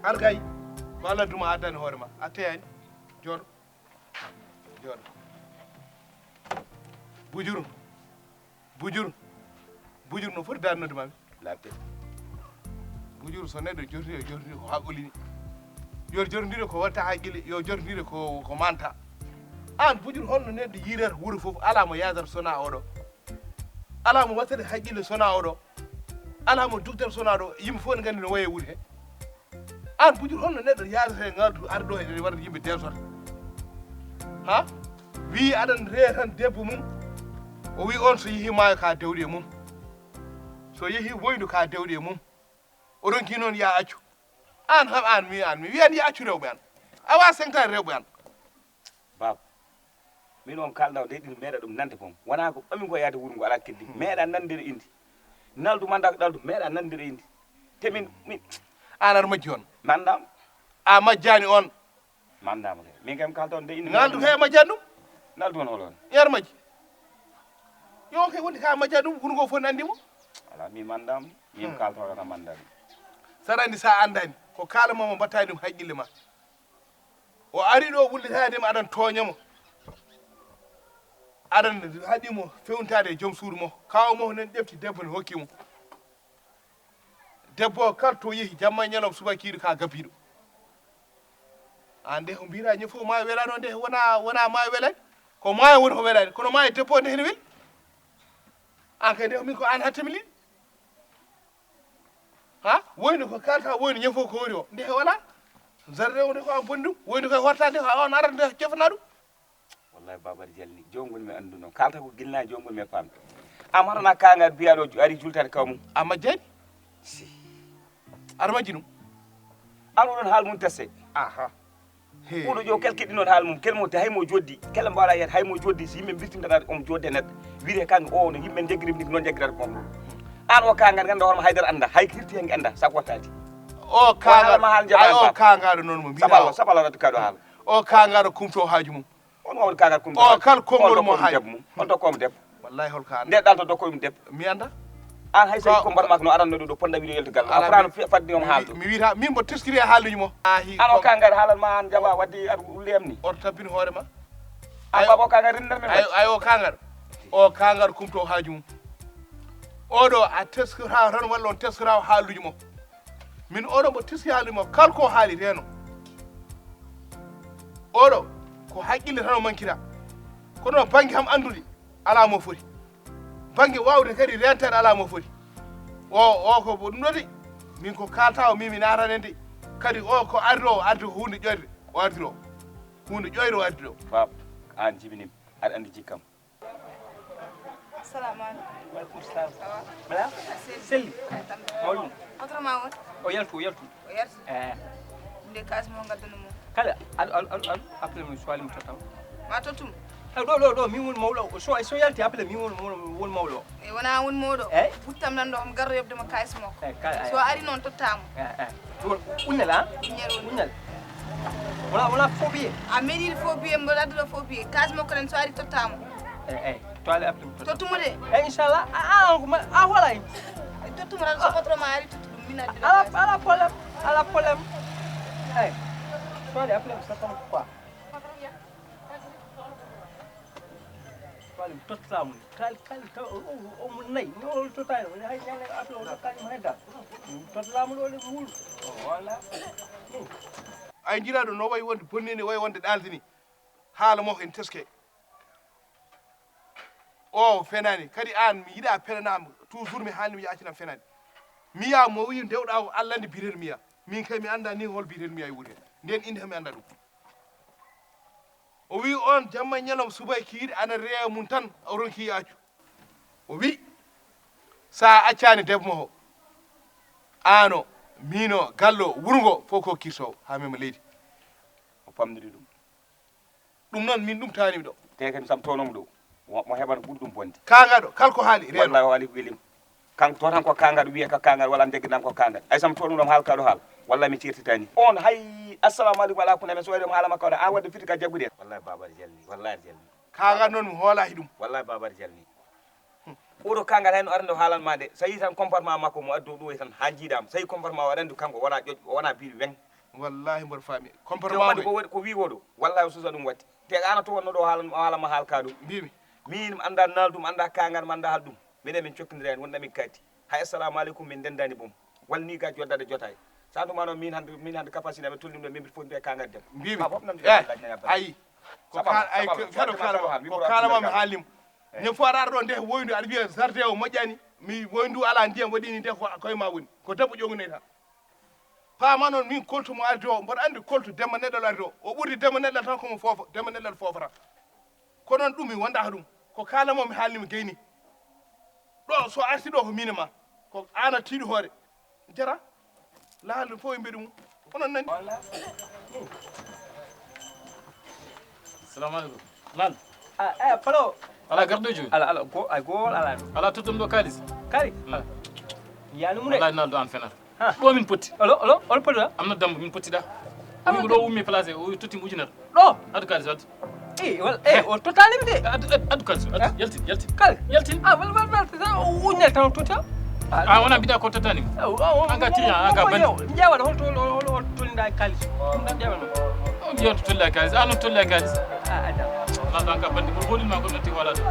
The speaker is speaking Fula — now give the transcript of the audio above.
ar kay wala duma adani hoorema a teyani joɗo bujuru no foti darnude mami labbe bujuru so neɗɗo jortiri ko haqqolini yo jortindire ko watta haqqille yo jortindire ko manta an bujuru holno neɗɗo yirata wuuro fof ala mo yadata sona oɗo ala mo wattade haqqille sona oɗo ala mo dugdata sona ɗo yimɓe fof ne gandi no waye wuuri he an bujuru holno neɗɗo yadata e ngaldu arde ɗo e waɗa yimɓe delsota ha wi aɗan reya tan debbo mum o wi on so yeehi maayo ka dewɗi e mum so yeehi woydu ka dewɗi e mum o ronki noon ya accu an ham mi wiyani ya accu rewɓe an awa sengtare rewɓe an baba min on kalɗa de ɗin meeɗa ɗum nande mom wona ko ɓamin ko yaade wuuro ngo ala keddi meeɗa nandire indi naldu manda ko ɗaldu meeɗa nandire indi te min an aɗa majji on mandam a majjani on mandama kay min kam kalta on de indi naldu he majjani ɗum naldu on holon yar majji yo kay wonde ka majjani ɗum wuuro ngo fof ne andimo ala mi mandam min kalta ona mandam saɗa andi sa andani ko kalamama mbattani ɗum haqqille ma o ari ɗo wullitadema aɗan tooñamo aɗan haɗimo fewntade e joom suudu mo kaw mo nen ƴefti debbo ne hokkimo debbo kala to yeehi jamma e ñalawma subaka kiiɗo ka gabbiɗo an nde ko mbira ñefo maayo welano nde wona maayo welani ko maayo woni ko welani kono maayo debbo nde hene weeli an kay nde min ko an hattami liɗi ha woyno ko kalta woyno ñefo ko woni o nde wala zarde o nde ko an bonni ɗum woyno koye horta nde ko on arata nde jofana ɗum wallahi babari jalni jomgol mi andu noon kalta ko gilna jomgol mi famde am harana kangar biyaɗo ari jultade kawmum a majjani si aɗa majji ɗum an oɗon haal mum tesse aha oɗo jo kel keɗɗi noon haal mum kel mo te haymo joddi kala mbaɗa yiyat haymo joddi so yimɓe birtimdata omo jodde neɗɗo wiide kanko o no yimɓe jaggirim ni noon jaggirata mom an o kangar ganda horma haydara anda hay hirti hen anda sago wattadi o kangaɗo noon mo mbiɗa sabala wadde kaɗo haala o kangaɗo kumto haaju mum on wawde kangar kumto o kala konngol mo haaju mum on dokkomo debbo wallahi holko anda nde ɗal to dokkoyum debbo mi anda an hay so ko mbaɗma ko no aranno ɗo ponɗa wiide yeltugal alqur'an faddi om haaldu mi wiyata min mbo teskiri e haaluji mo an o kangar haalan ma an jaɓa wadde aɗa ulliyam ni oto tabbini hoorema an baba o kangar rindermen ay o kangar kumto haaju mum oɗo a teskira tan walla on teskira haaluji mo min oɗo mbo teski haaluji mo kala ko haali reno oɗo ko haqqille tan o mankira kono banggue ham andude ala mo foti banggue wawde kadi rentade ala mo foti o ko ɗum ɗo de min ko kalta o min natane de kadi o ko ardi o ardi ko hunde ƴoyde o ardi ɗo hunde ƴoyde o ardi ɗo bab an jibinim aɗa andi jikkam assalamu aleykum waleykum salam bala selli mawɗum autrement on o yaltu o yarti nde kaas mo gaddana mo kala aɗu appelé mo soalimi tottam ma tottum ɗo min woni mawɗo so yalti appelé min woni mawɗo o e wona woni mawɗo eyyi buttam nan ɗo omo garra yobdema kayis makko kala so ari noon tottamo uñal a uñal woni uñal wona faux billet a meeɗiɗo faux billet mbo adduɗo faux billet kaas makko nen so ari tottamo eyyi to ale appelé mo tottumo de eyyi inchallah a hoolay tottumo tan so patron ma ari tottu ɗum min adduɗo ala probléme eyyi to ale appelé mo sattan quoi Kali tottamo kali taw o mo nayi no totani woni hay ñande appelé o tottani hayda tottamo ɗo le muul wala ay jiraɗo no wayi wonde bonnini wayi wonde ɗaldini haala mo en teske o fenani kadi an mi yiɗa penanama toujours mi haalni mi yaccinam fenani mi yiya mo wi dewɗa o Allah andi bitel mi yiya min kay mi anda ni hol bitel mi yiya e wuute nden inde ham mi anda ɗum o wi on jamma ñalawma subaka kiiɗe ana reewa mum tan o ronki accu o wi sa accani debbo mo o ano mino gallo wurgo fof ko kirtowo ha mema leydi o famdiri ɗum noon min ɗum tanimi ɗo te kadi sam tonomo ɗo mo heɓata ɓuuri ɗum bonde kangaɗo kala ko haali reno wallahi o haali ko welim kanko to tan ko kangaɗo wiye ko kangaɗo walla jagguinam ko kangaɗo ay sam toɗum ɗom haala kaɗo haala wallahi mi certitani on hay assalamu aleykum ala ko neme so waɗi mo haala makko a wadde fiti ka jaggude wallahi babari jalni wallahi jalni kangaɗo noon mi hoolahi ɗum wallahi babari jalni oɗo kangal hen arande haalanma de so yi tan comportement makko mo addo ɗo tan ha jiiɗama so yi comportement o rendu kanko wona ƴoƴ wona biiɗi weng wallahi mboɗo faami te comportement waɗi ko waɗi ko wi oɗo wallahi o susa ɗum watti te ana to wonno ɗo haalama haal ka ɗum mbimi min anda naldum anda kangal anda halɗum minen min cokkidira hen wonɗamin katti hay assalamu aleykum min dendani boom walni ga joddade jotay sa tuma noon min hande capacité aɓe tolni ɗum ɗo min mbiɗa fodde kangal dem mbimi ayi ko kalamami haalima ñam fo aɗa ɗo nde woyndu aɗa wiya jardin o moƴƴani mi woyndu ala ndiyam waɗini nde ko koye ma woni ko debbo ƴoguney tan paama noon min koltu mo ardi o mboɗo andi koltu demba neɗɗo ardi o ɓurdi demba neɗɗo tan komo foofa demba neɗɗo foofata ko noon ɗum mi wondaka ɗum ko kalamomi haalnimi gayni ɗo so arti ɗo ko minema ko an a tiiɗi hoore jara laalde fof e mbiɗa mum onon nani salamu aleykum lan palo ala garɗoji ala go ay gol ala ala totum ɗo kalis kari yani mune wallahi naldo an fenata ɗo min potti alo potla amna dambo min pottiɗa min ɗo ummi placé o totti ujunere ɗo adu kalis wadde on totalimi de adu kalis yaltin kal yaltin wal uñal tan tota wona mbiɗa ko tottanima anga tiña anga bandi ƴewaɗa holto tolinda kalis ɗum tan ƴewanno on jiyonto tolla kalis an on tolla kalis naldo an ka bandi ɓuuri hollilma gonno ti wala ɗum